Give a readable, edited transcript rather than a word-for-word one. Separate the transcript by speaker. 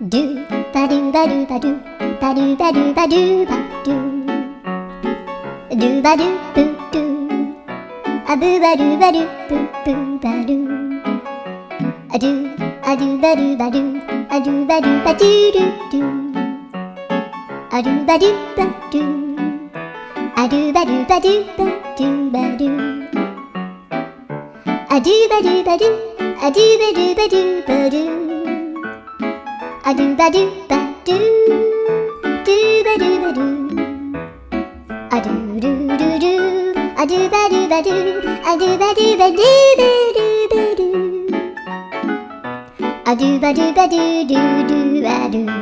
Speaker 1: ドゥバドゥバドゥバドゥバドゥバドゥバドゥバドゥドゥバドゥブドゥアブバドゥバドゥブブバドゥアドゥアドゥバドゥバドゥアドゥバドゥバドゥドゥドゥアドゥバドゥバドゥアドゥバドゥバドゥバドゥバドゥアドゥバドゥバドゥアドゥバドゥバドゥバドゥアドゥバドゥバドゥドゥバドゥバドゥアドゥルルルアドゥバドゥバドゥアドゥバドゥバドゥバドゥバドゥアドゥバドゥバドゥドゥドゥバドゥ